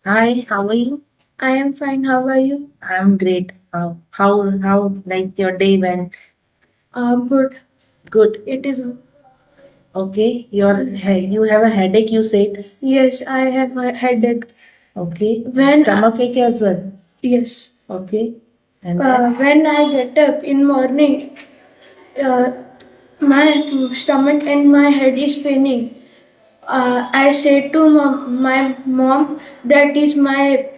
Hi, how are you? I am fine. How are you? I'm great. How like your day went? Good. Good. It is. Okay. You have a headache, you said. Yes, I have a headache. Okay. When Stomach ache as well. yes, Okay. And then when I get up in morning, uh, my stomach and my head is paining. I say to my mom that is my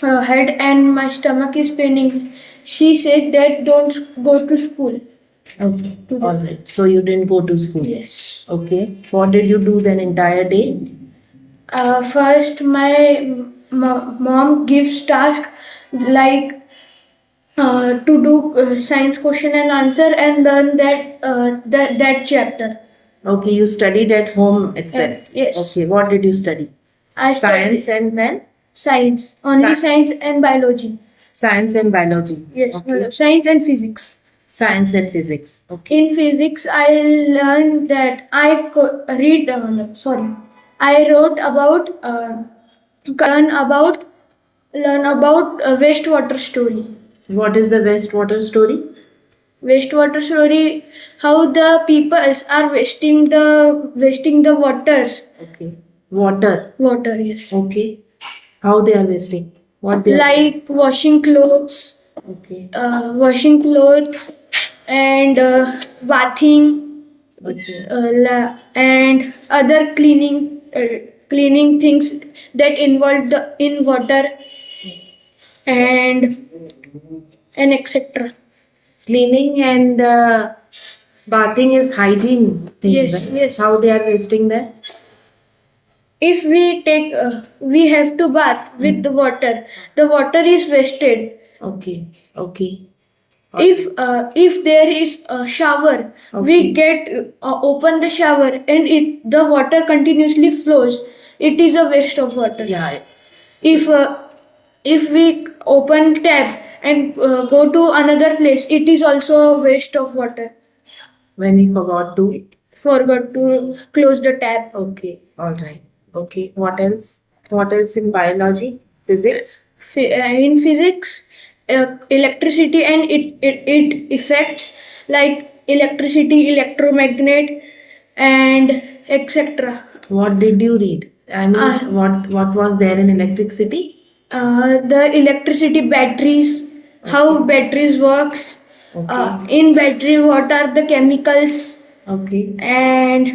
head and my stomach is paining. She said that don't go to school. okay. Today. All right. So you didn't go to school. Yes. Okay. What did you do then entire day? First, my mom gives task like to do science question and answer and then that chapter. Okay, you studied at home itself. Yes. Okay, what did you study? I Science studied and then science, only Sci- science and biology. science and biology. Yes, Okay. science and physics. Science and physics. Okay. In physics, I learned that read. Sorry, I wrote about learn about wastewater story. What is the wastewater story? Wastewater story, how the peoples are wasting the waters. Okay. Water. Water, yes. Okay. How they are wasting? What they are Like washing clothes, Okay. washing clothes, and bathing, Okay. and other cleaning things that involve the in water and etc. Cleaning and bathing is hygiene thing, Yes, right? yes. How they are wasting that? If we have to bath with the water is wasted. Okay. Okay. If there is a shower, we Okay. get open the shower and the water continuously flows. It is a waste of water. Yeah. If uh, if we open tap and go to another place, it is also a waste of water. When we Forgot to close the tap. Okay. All right. Okay. What else? What else in biology? Physics? In physics, electricity and it affects like electricity, electromagnet, and etc. What did you read? I mean, Uh, what was there in electricity? the electricity batteries, how batteries works. Okay. In battery, what are the chemicals Okay. and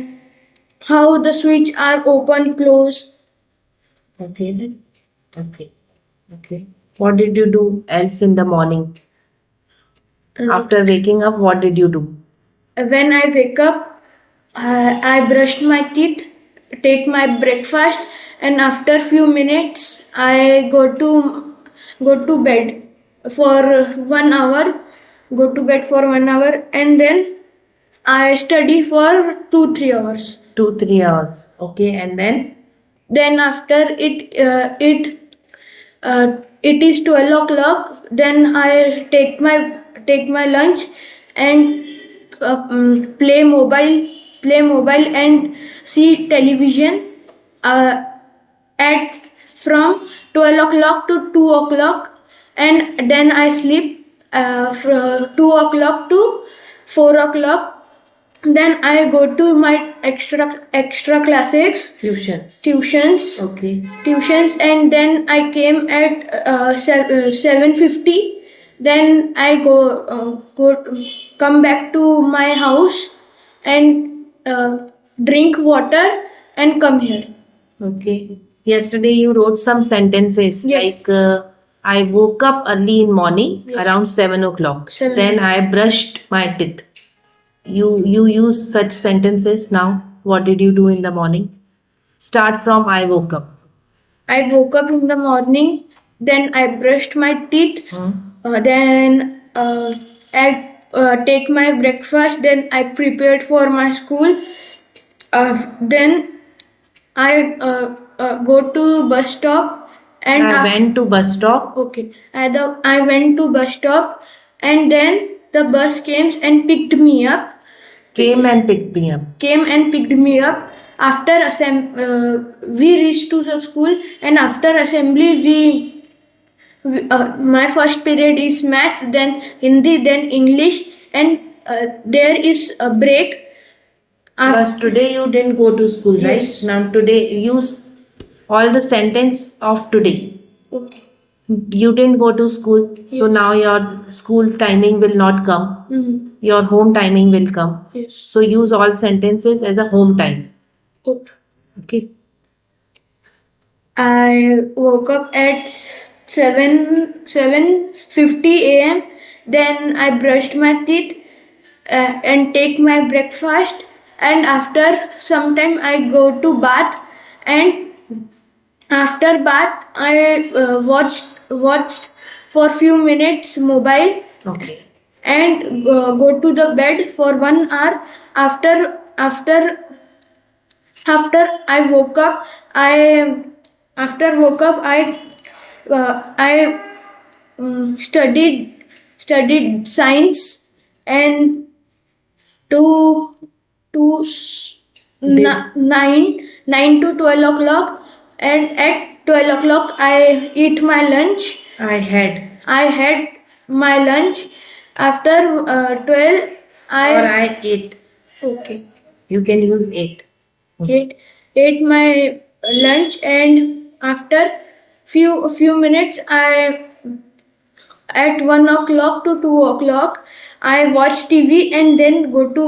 how the switch are open, close. Okay. Okay. Okay. What did you do else in the morning? After waking up, what did you do? When I wake up, I brushed my teeth, take my breakfast, and after few minutes, I go to bed for 1 hour. Go to bed for 1 hour, and then I study for 2-3 hours. 2-3 hours. Okay. And then? Then after it is 12 o'clock. Then I take my lunch and play mobile and see television at from 12 o'clock to 2 o'clock, and then I sleep from 2 o'clock to 4 o'clock. Then I go to my extra classes, tuitions, Okay. and then I came at 7:50. Then I come back to my house and drink water and come here. Okay. Yesterday you wrote some sentences. Yes. Like I woke up early in morning. Yes. Around 7 o'clock. 7. Then I brushed my teeth. You use such sentences now. What did you do in the morning? Start from I woke up. I woke up in the morning, then I brushed my teeth, then I take my breakfast, then I prepared for my school. Then I go to bus stop and I went to bus stop. okay. I went to bus stop and then the bus came and picked me up. Came and picked me up. Came and picked me up. After we reached to the school, and after assembly my first period is math, then Hindi, then English, and there is a break. Because today you didn't go to school, right? Yes. Now today use all the sentence of today. Okay. You didn't go to school, so now your school timing will not come. Mhm. Your home timing will come. Yes. So use all sentences as a home time. Okay. Okay. I woke up at 7:50 a.m. Then I brushed my teeth and take my breakfast. And after some time, I go to bath. And after bath, I watched for few minutes mobile Okay. and go to the bed for 1 hour. After I woke up, I studied science and to to s- Did- 9 to 12 o'clock, and at 12 o'clock I eat my lunch. I had I had my lunch. After 12, or I ate. okay. You can use ate. Ate my lunch, and after few minutes I at 1 o'clock to 2 o'clock I watch TV and then go to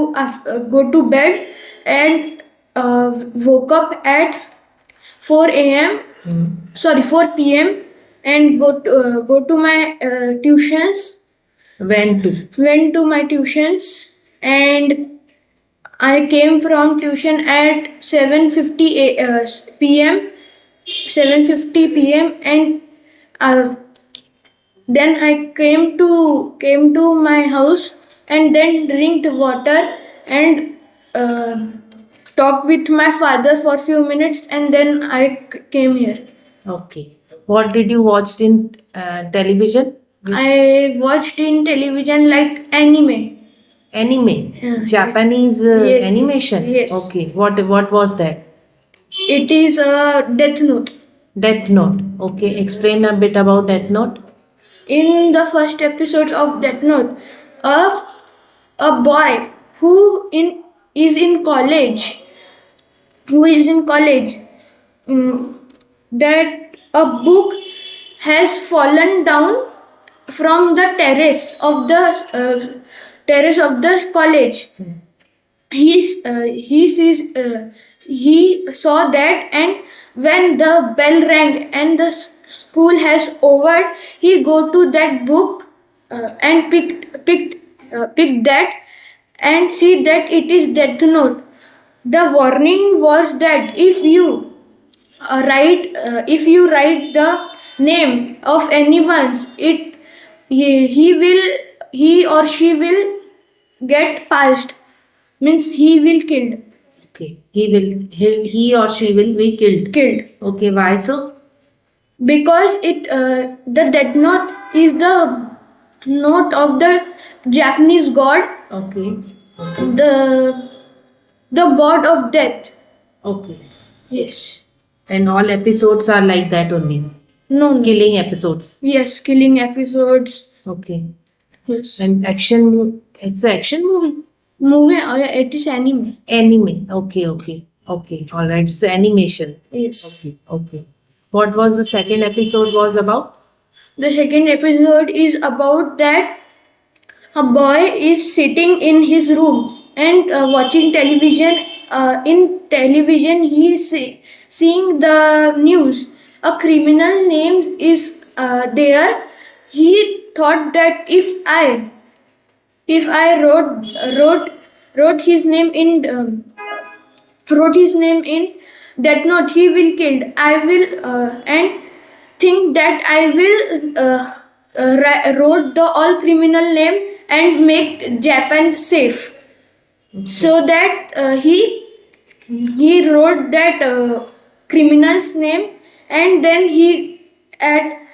bed, and woke up at 4 a.m. Sorry, 4 p.m. and go to my tuitions. Went to. Went to my tuitions, and I came from tuition at 7:50 p.m. 7:50 p.m. and uh, then I came to my house and then drank water and talked with my father for few minutes, and then I came here. Okay. What did you watch in television? I watched in television like anime. Anime. Yeah. Japanese Yes, animation. yes. Okay. What was that? It is a Death Note. Death Note. Okay. Explain a bit about Death Note. In the first episode of Death Note, a boy is in college, who is in college, that a book has fallen down from the terrace of the college. He saw that, and when the bell rang and the school has over, he go to that book and picked that and see that it is Death Note. The warning was that if you write the name of anyone's, he or she will get passed, means he will killed. Okay. He or she will be killed. Okay. Why so? Because the Death Note is the note of the Japanese god, Okay. Okay. the god of death. Okay. Yes. And all episodes are like that only. No. Killing episodes. Yes, killing episodes. Okay. Yes. And action. It's an action movie. Movie. It is anime. Anime. Okay. Okay. Okay. All right. It's animation. Yes. Okay. Okay. What was the second episode was about? The second episode is about that a boy is sitting in his room and watching television. In television, he is seeing the news. A criminal name is there. He thought that if I wrote his name in Death Note, he will killed. I will and think that I will wrote the all criminal name and make Japan safe. So that he wrote that criminal's name, and then he add